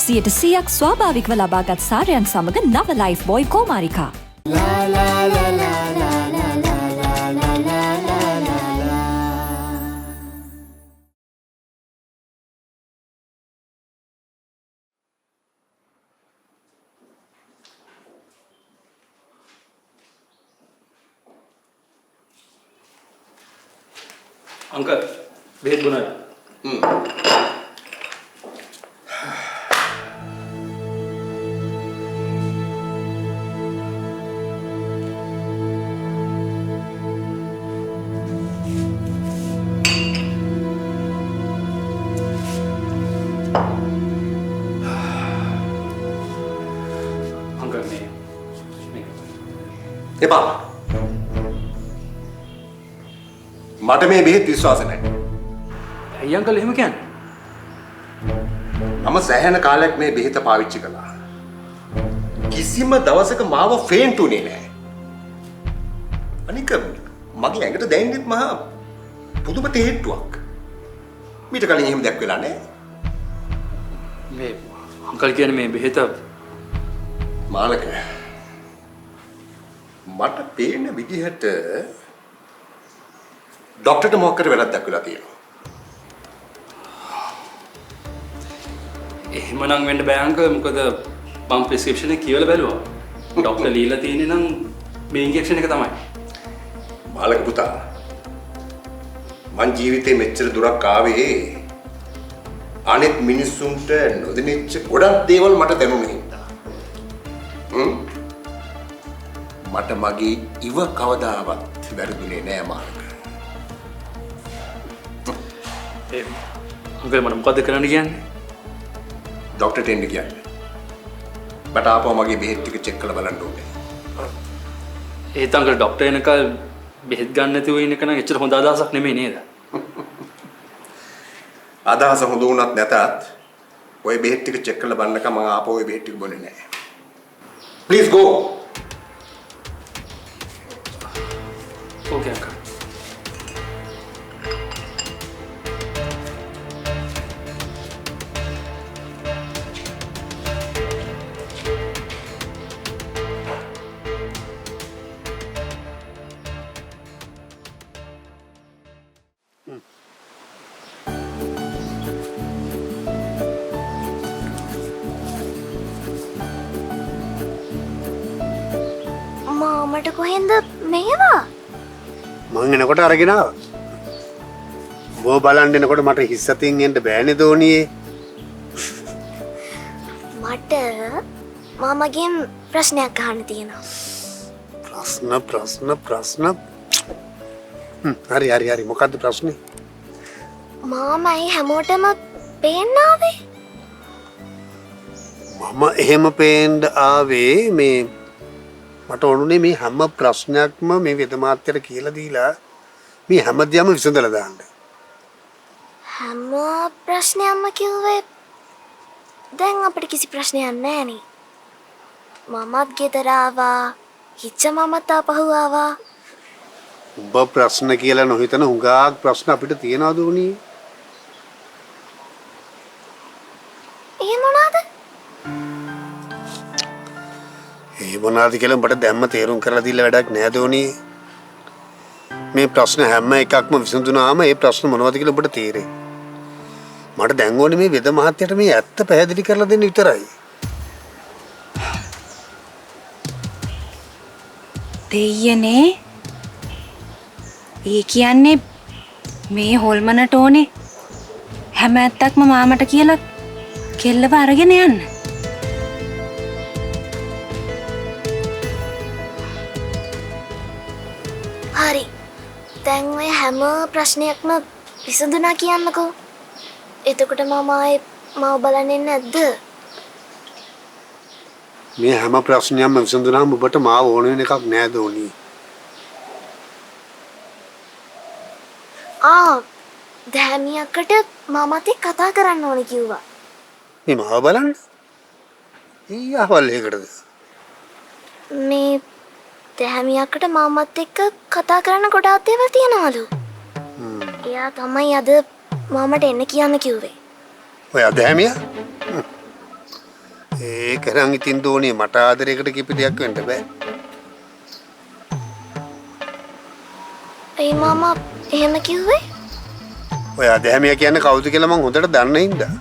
100% ස්වාභාවිකව ලබාගත් සාරයන් සමග නව ලයිෆ් බොයි කෝමාරිකා. अंकल भेद बुना अंकल එපා මට මේ බෙහෙත් විශ්වාස නැහැ. ඇයි අංකල් එහෙම කියන්නේ? මම සෑහෙන කාලයක් මේ බෙහෙත පාවිච්චි කළා. කිසිම දවසක මාව ෆේන්ට් උනේ නැහැ. අනික මගේ ඇඟට දැනෙන්නෙත් මහා පුදුම තේට්ටුවක්. මීට කලින් එහෙම දැක් වෙලා නැහැ. මේ අංකල් කියන්නේ මේ බෙහෙත මාලක මට පේන විදිහට डॉक्टर මොකක් කර වැරද්දක් වෙලා තියෙනවා. එහෙමනම් වෙන්න බෑ අංකල්. මොකද මම ප්‍රෙස්ක්‍රිප්ෂන් එක කියවලා බැලුවා. ડોක්ටර් ලීලා තියෙන්නේ නම් මේ ඉන්ජෙක්ෂන් එක තමයි. මාලක පුතා මං ජීවිතේ මෙච්චර දුරක් ආවේ අනෙක් මිනිස්සුන්ට නොදෙනෙච්ච ගොඩක් දේවල් මට දැනුනේ හින්දා. මට මගේ ඉව කවදාවත් වැරදුනේ නෑ මාලක. अंकल මට මොකද්ද කරන්න කියන්නේ? ડોක්ටර්ට එන්න කියන්නේ. බට ආපහු මගේ බෙහෙත් ටික චෙක් කරලා බලන්න ඕනේ. ඒත් අංකල් ડોක්ටර් එනකල් බෙහෙත් ගන්න නැතිව ඉන්න එක නම් එච්චර හොඳ අදහසක් නෙමෙයි නේද? අදහස හොඳ වුණත් නැතත් ඔය බෙහෙත් ටික චෙක් කරලා බලනකම් මම ආපහු ඔය බෙහෙත් ටික බොන්නේ නැහැ. Please go. Okay uncle. මාමට කොහෙන්ද මේවා? මං එනකොට අරගෙන ආවා. බෝ බලන් එනකොට මට හිස් අතින් එන්න බෑනේ දෝනියේ. මට මාමගෙන් ප්‍රශ්නයක් අහන්න තියෙනවා. ප්‍රශ්න. හරි මොකද්ද ප්‍රශ්නේ? මාමයි හැමෝටම පේන්න ආවේ. මම එහෙම පේන්න ආවේ මේ මට ඕනුනේ මේ හැම ප්‍රශ්නයක්ම මේ වෙද මාත්‍යට කියලා දීලා මේ හැමදේම විසඳලා දාන්න. හැම ප්‍රශ්නයක්ම කිව්වේ දැන් අපිට කිසි ප්‍රශ්නයක් නැහැ නේ. මමත් ගෙදර ආවා. හිච්ච මමත් ආපහු ආවා. ඔබ ප්‍රශ්න කියලා නොහිතන හුඟක් ප්‍රශ්න අපිට තියනවද උනේ? ඒ මොනවාද? ඒ මොනවාද කියලා උඹට දැම්ම තේරුම් කරලා දීලා වැඩක් නෑද උනේ? මේ ප්‍රශ්න හැම එකක්ම විසඳුනාම ඒ ප්‍රශ්න මොනවද කියලා උඹට තේරෙයි. මට දැන් ඕනේ මේ වෙද මහත්තයට මේ ඇත්ත පැහැදිලි කරලා දෙන්න විතරයි. දෙයියනේ ඒ කියන්නේ මේ හොල්මනට ඕනේ හැම ඇත්තක්ම මාමට කියලා කෙල්ලව අරගෙන යන්න. හරි. දැන් ඔය හැම ප්‍රශ්නයක්ම විසඳුණා කියන්නකෝ. එතකොට මම ආයේ මාව බලන්නේ නැද්ද? මේ හැම ප්‍රශ්නයක්ම විසඳුනාම ඔබට මාව ඕන වෙන එකක් නෑද උනේ? දැමියකට මමත් එක්ක කතා කරන්න ඕනේ කිව්වා. මේ මාව බලන්න. ඊයවල් එකටද? මේ දැමියකට මමත් එක්ක කතා කරන්න ගොඩාක් දේවල් තියනවලු. එයා තමයි අද මමට එන්න කියන්න කිව්වේ. ඔය දැමියා? ඒක නම් ඉතින් දෝනේ මට ආදරයකට කිපි දෙයක් වෙන්න බෑ. ඇයි මාමා එහෙම කිව්වේ? ඔය අධ්‍යාමියා කියන්නේ කවුද කියලා මං හොඳට දන්න හින්දා.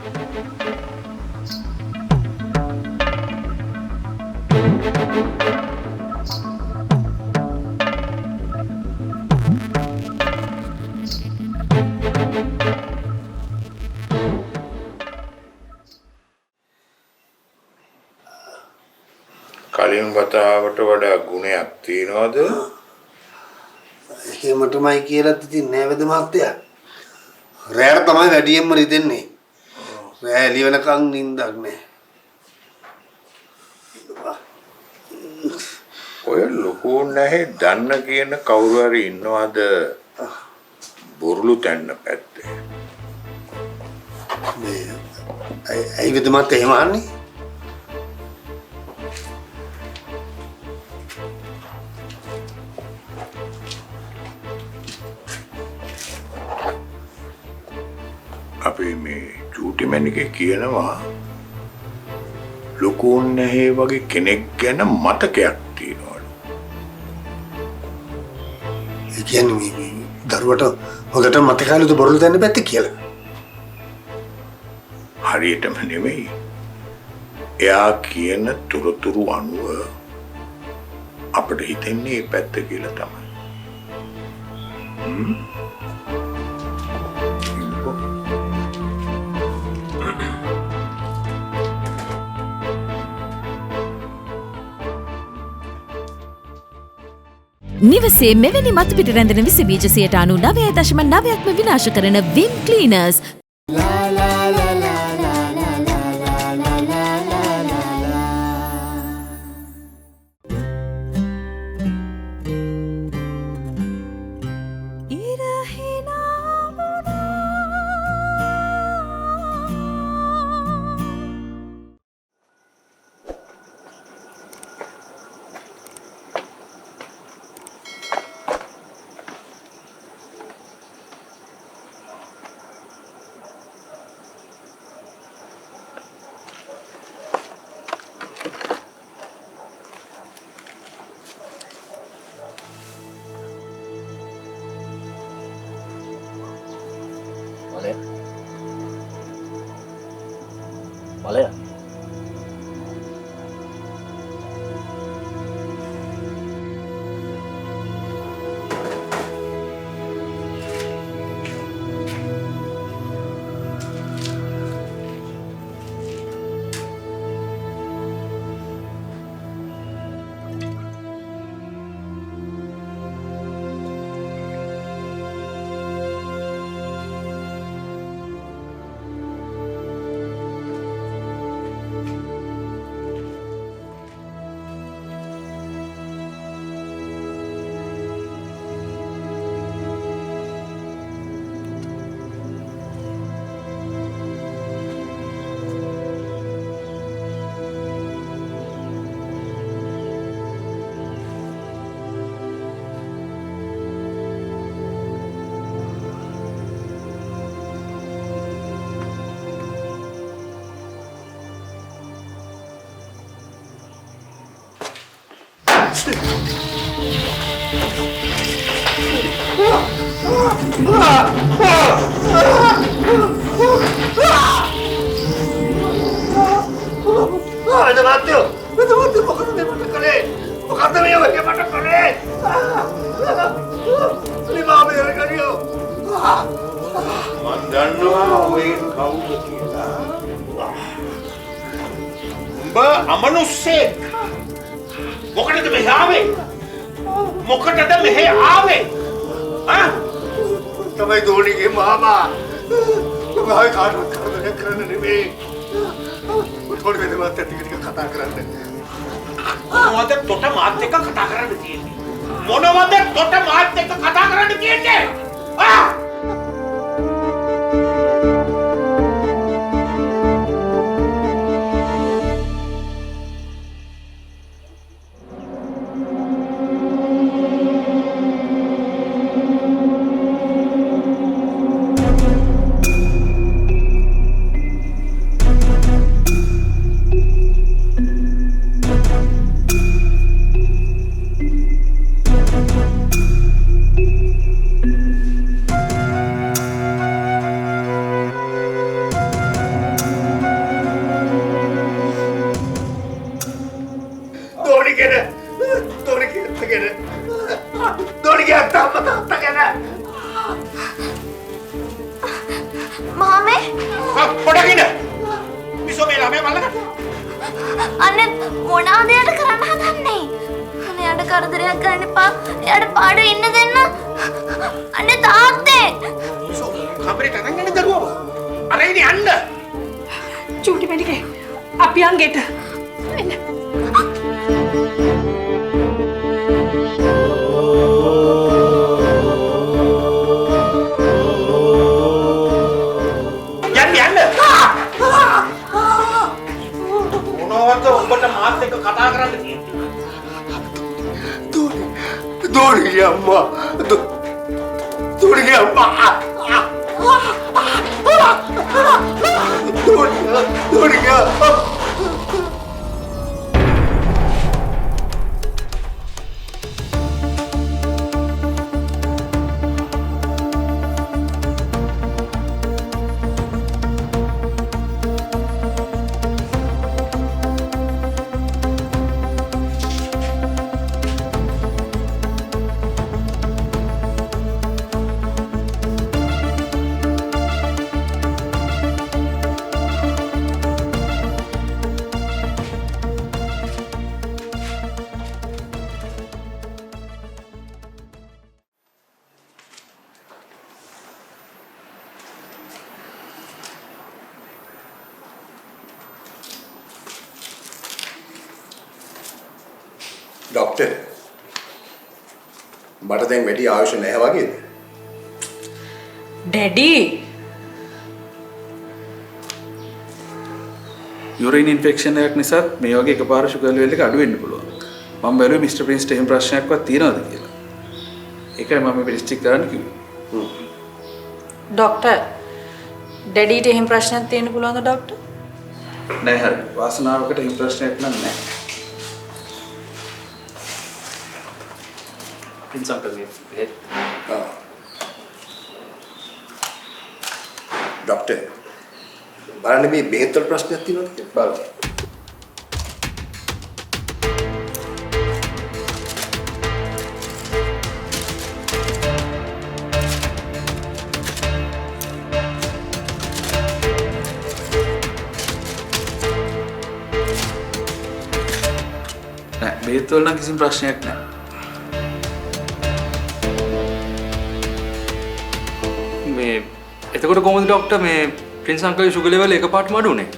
කලින් වතාවට වඩා ගුණයක් තියනවද? එහෙමටමයි කියලා ඉතින් නෑ වේද මහත්තයා. රැයට තමයි වැඩියෙන්ම රිදෙන්නේ. රැය එළි වෙනකන් නිින්දක් නෑ. ඔය ලොකු නැහැ දන්න කියන කවුරු හරි ඉන්නවද බුරුලු තැන්න පැත්තේ? මේ ඇයි වේද මහත්තයා එහෙම අහන්නේ? අපි මේ චූටි මැනිකේ කියනවා ලොකු නැහැ වගේ කෙනෙක් ගැන මතකයක් තියෙනවලු. ඒ කියන්නේ මේ දරුවට හොඳට මතකයිලුද බොරළු දෙන්න පැත්තේ කියලා. හරියටම නෙමෙයි. එයා කියන තුරුතුරු අනුව අපිට හිතෙන්නේ මේ පැත්ත කියලා තමයි. නිවසේ මෙවැනි මත් පිට රැඳෙන විස බීජ 99.9%ක්ම විනාශ කරන විම් ක්ලීනර්ස්. බලය මන් දන්නවා ඔය කවුද කියලා. උඹ අමනුෂ්‍යෙක්. මොකටද මෙහෙ ආවේ? මොකටද මෙහෙ ආවේ? ආ? තමයි දෝනිගේ මාමා. මම කාටවත් කරදරයක් කරන්න නෙමෙයි. උඩ වෙනවත් ටික කතා කරන්න. මොනවද තොට මාත් එක්ක කතා කරන්න තියෙන්නේ? මොනවද තොට මාත් එක්ක කතා කරන්න තියෙන්නේ? ආ! මොකද්ද මේ ළමයා බලකට? අනේ මොනවද යට කරන්න හදන්නේ? අනේ යට කරදරයක් ගන්න එපා. එයාට පාඩුවේ ඉන්න දෙන්න. අනේ තාත්තේ. කමරේට අරන් යන්න දරුවව. අර ඉන්නේ යන්න. චූටි මැනිකේ අපි අංගෙට එන්න. මොනවද ඔබට මාත් එක්ක කතා කරන්න තියෙන්නේ? දෝණිගේ අම්මා දෝණිගේ අම්මා දෝණිගේ අම්මා डॉक्टर මට දැන් වැඩි ආයුෂ නැහැ වගේද? ඩැඩි යුරින් ඉන්ෆෙක්ෂන් එකක් නිසා මේ වගේ එකපාර ෂුගර් ලෙවල් එක අඩු වෙන්න පුළුවන්. මම බැලුවේ මිස්ටර් ප්‍රින්ස්ට එහෙම ප්‍රශ්නයක්වත් තියනවද කියලා. ඒකයි මම මේ ටෙස්ට් කරන්න කිව්වේ. ડોක්ටර් ඩැඩීට එහෙම ප්‍රශ්නයක් තියෙන්න පුළුවන්ද ડોක්ටර්? නෑ හරි. වාසනාවකට එහෙම ප්‍රශ්නයක් නෑ. डॉक्टर බලන්න මේ බෙහෙත් වල ප්‍රශ්නයක් තියෙනවද කියලා බලන්න. නෑ බෙහෙත් වල නම් කිසිම ප්‍රශ්නයක් නෑ. මේ එතකොට කොහොමද ડોක්ටර් මේ ප්‍රින්ස් අංකල්ගේ ෂුගර් ලෙවල් එකපාරටම අඩු වුනේ?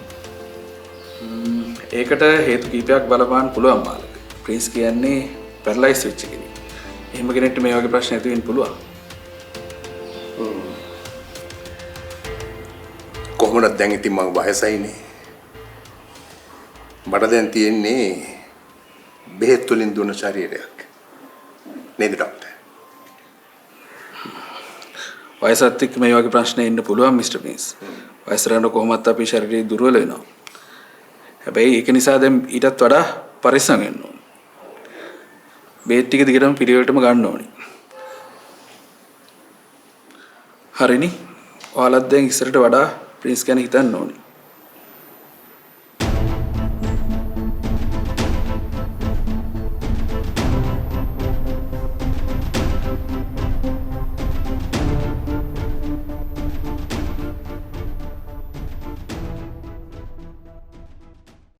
ඒකට හේතු කීපයක් බලපාන්න පුළුවන් මාළක. ප්‍රින්ස් කියන්නේ පැරලයිස් වෙච්ච කෙනෙක්. එහෙම කෙනෙක්ට මේ වගේ ප්‍රශ්න ඇති වෙන්න පුළුවන්. කොහොමද දැන් ඉතින් මම වයසයිනේ. මට දැන් තියෙන්නේ බෙහෙත් වලින් දුන්න ශරීරයක්. නේද ડોක්ටර්? වයසත් එක්ක මේ වගේ ප්‍රශ්න එන්න පුළුවන් මිස්ටර් ප්‍රින්ස්. වයසට යනකොට කොහොමත් අපේ ශරීරය දුර්වල වෙනවා. හැබැයි ඒක නිසා දැන් ඊටත් වඩා පරිස්සම් වෙන්න ඕනේ. බේත් ටික දිගටම පිළිවෙලටම ගන්න ඕනේ. හරිනේ. ඔයාලත් දැන් ඉස්සරට වඩා ප්‍රින්ස් ගැන හිතන්න ඕනේ.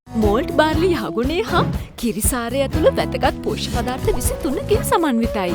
මෝල්ට් බාර්ලි යහගුණේ හා කිරිසාරය ඇතුළ වැදගත් පෝෂ්‍ය පදාර්ථ 23කින් සමන්විතයි.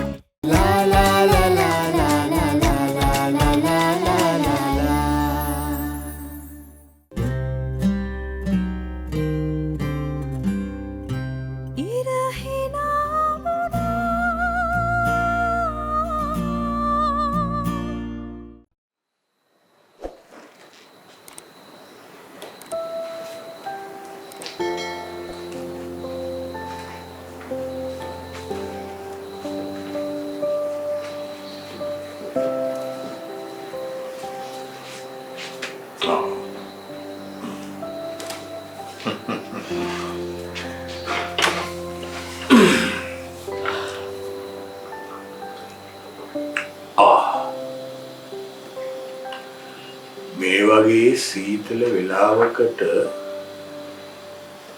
මේ වගේ සීතල වෙලාවකට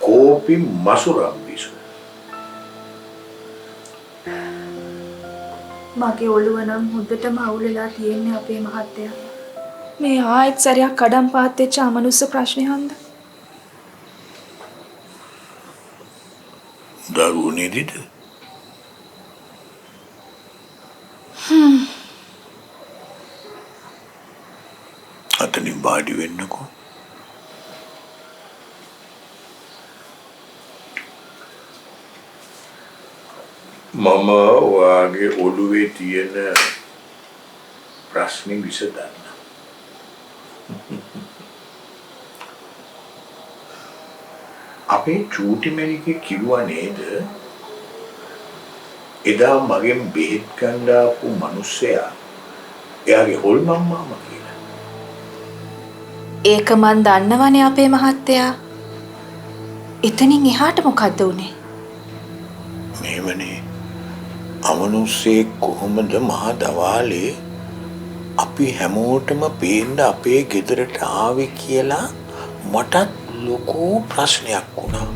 කෝපි මසුරම් බිසු. මගේ ඔළුව නම් හොද්දටම අවුල් වෙලා තියෙන්නේ අපේ මහත්තයා. මේ ආයෙත් සැරයක් කඩම් පාත් වෙච්ච අමනුස්ස ප්‍රශ්නේ හන්ද. දරුවෝ නේද? අතනින් වාඩි වෙන්නකෝ. මම ඔයාගේ ඔළුවේ තියෙන ප්‍රශ්නේ විසඳන්න. අපේ චූටි මැනිකේ කිව්වා නේද? එදා මගෙන් බෙහෙත් ගන්න ආපු මිනිස්සයා එයාගේ හොල්මන් මාමා කියලා. ඒක මන් දන්නවනේ අපේ මහත්තයා. එතනින් එහාට මොකද්ද උනේ? මේවනේ අමනුස්සේ කොහොමද මහා දවාලේ අපි හැමෝටම පේන්න අපේ ගෙදරට ආවේ කියලා මටත් ලොකු ප්‍රශ්නයක් වුණා.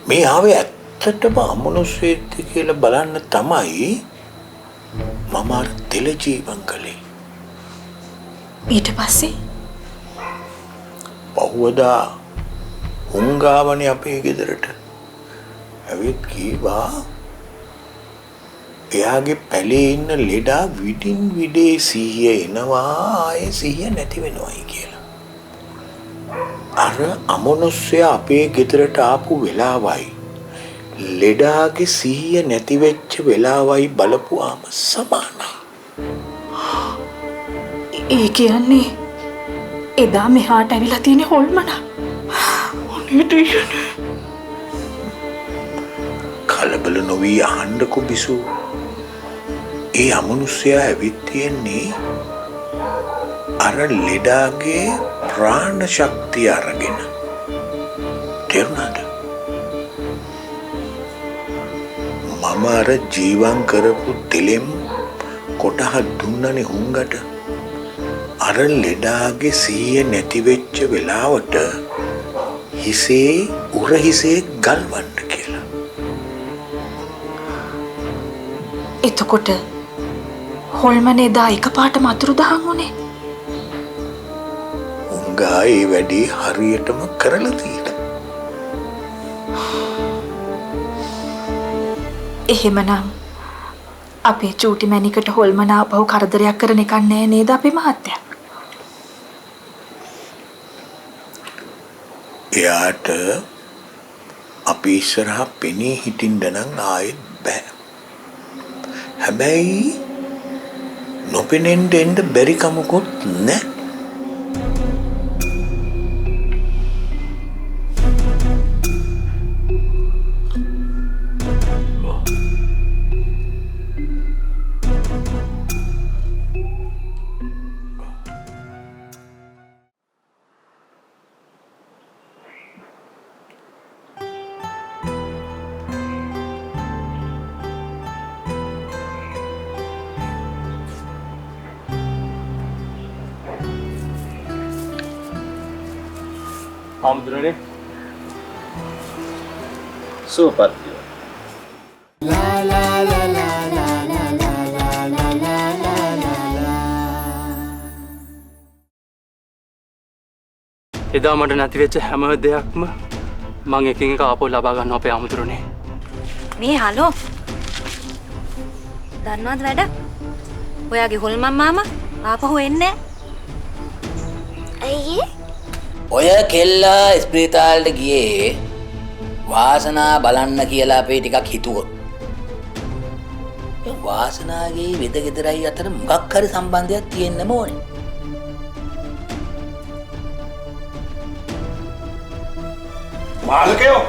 මේ ආවේ ඇත්තටම අමනුස්සෙක්ද කියලා බලන්න තමයි මම අර තෙල ජීවන් කළේ. ඊට පස්සේ පහුවදා හුංගාවනේ අපේ ගෙදරට ඇවිත් කීවා එයාගේ පැලේ ඉන්න ලෙඩා විඩින් විඩේ සිහිය එනවා ආයේ සිහිය නැති වෙනවයි කියලා. අර අමනුස්සයා අපේ ගෙදරට ආපු වෙලාවයි ලෙඩාගේ සිහිය නැති වෙච්ච වෙලාවයි බලපුවාම සමානයි. ඒ කියන්නේ එදා මෙහාට ඇවිල්ලා තියෙන හොල්මන. අනේ දෙයනේ. කලබල නොවී අහන්නකො බිසු. ඒ අමනුස්සයා ඇවිත් තියෙන්නේ අර ලෙඩාගේ ප්‍රාණ ශක්තිය අරගෙන. තේරුණාද? මම අර ජීවන් කරපු තෙලෙම් කොටහ දුන්නනේ හුංගට. අර ලෙඩාගේ සිහිය නැති වෙච්ච වෙලාවට හිසේ උර හිසේ ගල්වන්න කියලා. එතකොට හොල්මන එදා එකපාරටම අතුරුදහන් වුණේ. උංගා ඒ වැඩේ හරියටම කරලා තියෙනවා. එහෙමනම් අපේ චූටි මැනිකට හොල්මන ආපහු කරදරයක් කරන එකක් නෑ නේද අපේ මහත්තයා? එයාට අපි ඉස්සරහා පෙනී හිටින්න නම් ආයෙත් බෑ. හැබැයි නොපෙනෙන්න එන්න බැරි කමකුත් නෑ. හාමුදුරනේ සුවපත් වේවා. එදා මට නැති වෙච්ච හැම දෙයක්ම මං එකින් එක ආපහු ලබා ගන්න අපේ හාමුදුරනේ. මේ හලෝ. දන්නවද වැඩ? ඔයාගේ හොල්මන් මාමා ආපහු එන්නේ ඇයි? ඔය කෙල්ල ස්පිරිතාලට ගියේ වාසනා බලන්න කියලා අපේ ටිකක් හිතුවොත්. ඒ වාසනාගේ වෙද ගෙදරයි අතර මොකක් හරි සම්බන්ධයක් තියෙන්නම ඕනේ. මාළකයෝ